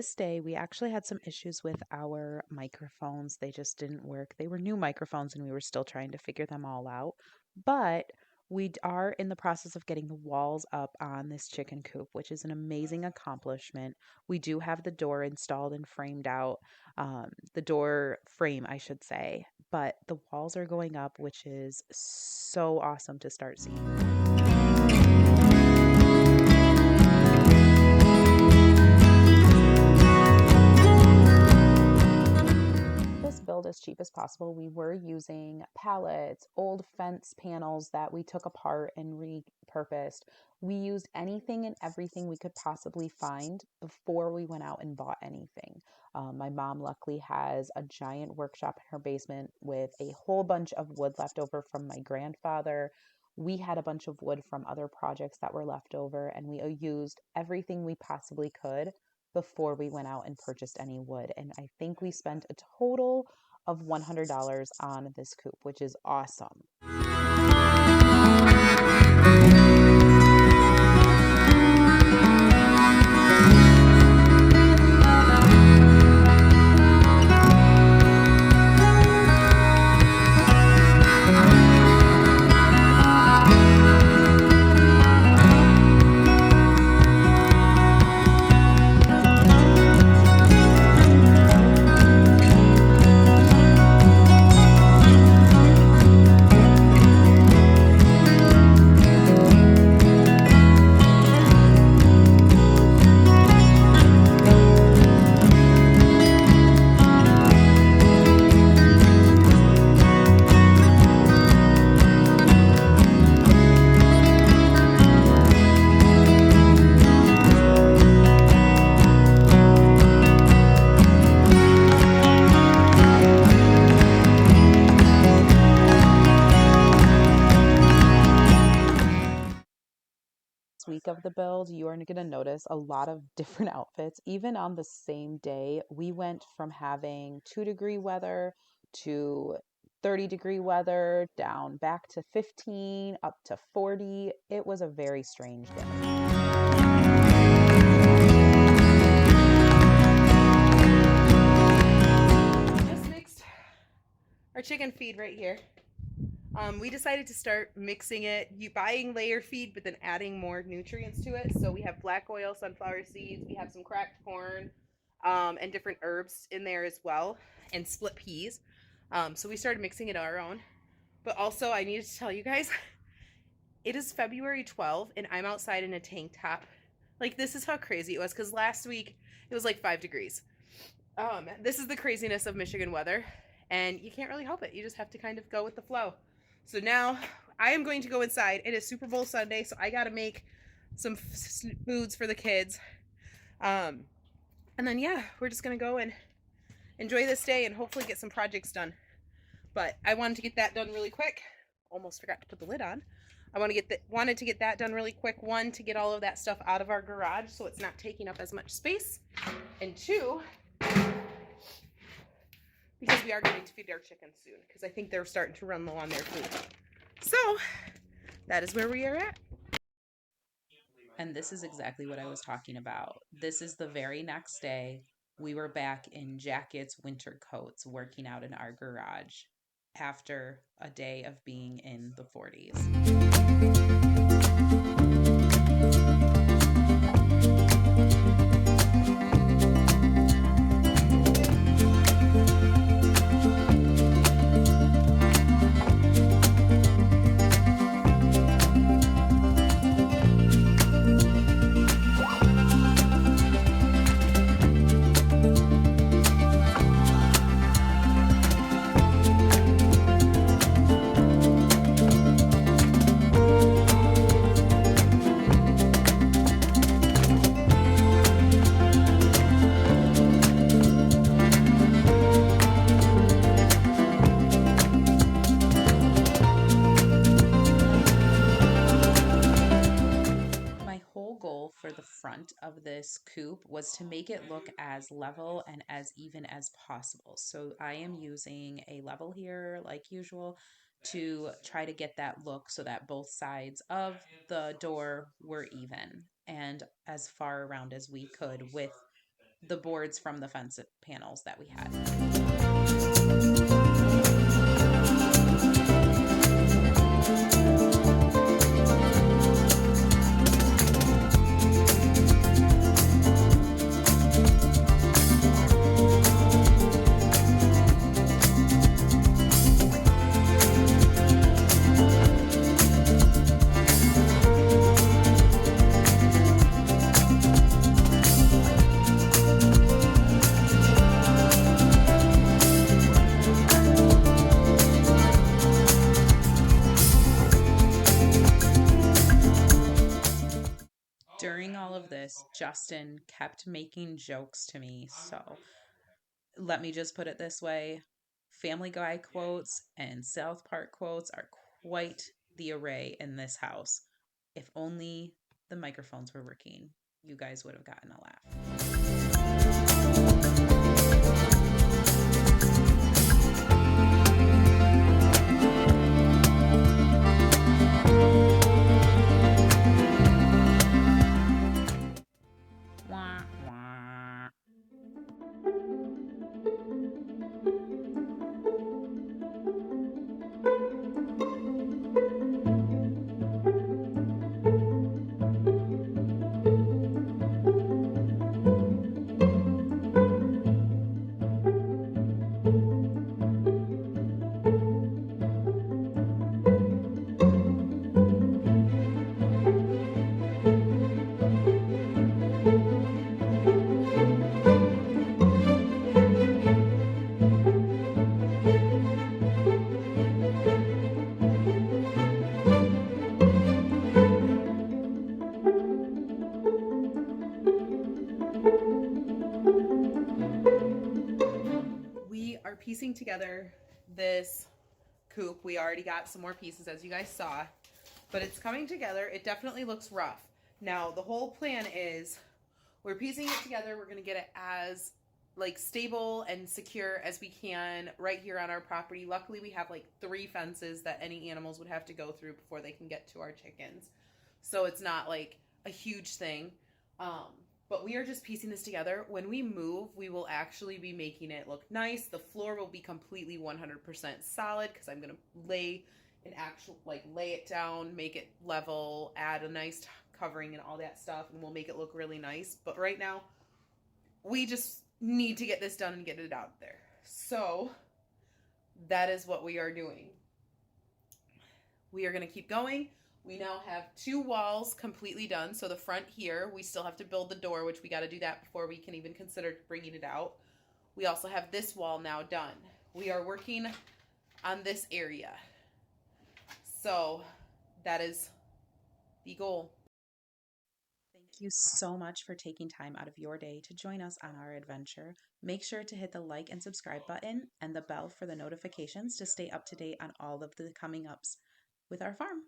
this day, we actually had some issues with our microphones. They just didn't work. They were new microphones and we were still trying to figure them all out. But are in the process of getting the walls up on this chicken coop, which is an amazing accomplishment. We do have the door installed and framed out, the door frame, I should say, but the walls are going up, which is so awesome to start seeing. This build as cheap as possible. We were using pallets, old fence panels that we took apart and repurposed. We used anything and everything we could possibly find before we went out and bought anything. My mom luckily has a giant workshop in her basement with a whole bunch of wood left over from my grandfather. We had a bunch of wood from other projects that were left over, and we used everything we possibly could before we went out and purchased any wood. And I think we spent a total of $100 on this coop, which is awesome. Week of the build, you are going to notice a lot of different outfits. Even on the same day, we went from having 2-degree weather to 30-degree weather, down back to 15, up to 40. It was a very strange day. Just mixed our chicken feed right here. We decided to start mixing it, buying layer feed, but then adding more nutrients to it. So we have black oil, sunflower seeds, we have some cracked corn, and different herbs in there as well, and split peas. So we started mixing it our own. But also, I needed to tell you guys, it is February 12th, and I'm outside in a tank top. Like, this is how crazy it was, because last week it was like 5 degrees. This is the craziness of Michigan weather, and you can't really help it. You just have to kind of go with the flow. So now I am going to go inside. It is Super Bowl Sunday, so I got to make some foods for the kids. Um, and then, yeah, we're just going to go and enjoy this day and hopefully get some projects done. But I wanted to get that done really quick. Almost forgot to put the lid on. I wanted to get that done really quick. One, to get all of that stuff out of our garage so it's not taking up as much space. And two, because we are going to feed our chickens soon, because I think they're starting to run low on their food. So that is where we are at. And this is exactly what I was talking about. This is the very next day. We were back in jackets, winter coats, working out in our garage after a day of being in the 40s. For the front of this coop was to make it look as level and as even as possible. So I am using a level here like usual to try to get that look so that both sides of the door were even and as far around as we could with the boards from the fence panels that we had. During all of this, Justin kept making jokes to me. So let me just put it this way: Family Guy quotes and South Park quotes are quite the array in this house. If only the microphones were working, you guys would have gotten a laugh. Wah, wah. We are piecing together this coop. We already got some more pieces, as you guys saw, but it's coming together. It definitely looks rough. Now, the whole plan is we're piecing it together. We're going to get it as like stable and secure as we can right here on our property. Luckily, we have like 3 fences that any animals would have to go through before they can get to our chickens. So it's not like a huge thing. But we are just piecing this together. When we move, we will actually be making it look nice. The floor will be completely 100% solid because I'm going to lay an actual, like, lay it down, make it level, add a nice covering and all that stuff, and we'll make it look really nice. But right now, we just need to get this done and get it out there. So that is what we are doing. We are going to keep going. We now have 2 walls completely done. So the front here, we still have to build the door, which we got to do that before we can even consider bringing it out. We also have this wall now done. We are working on this area. So that is the goal. Thank you so much for taking time out of your day to join us on our adventure. Make sure to hit the like and subscribe button and the bell for the notifications to stay up to date on all of the coming ups with our farm.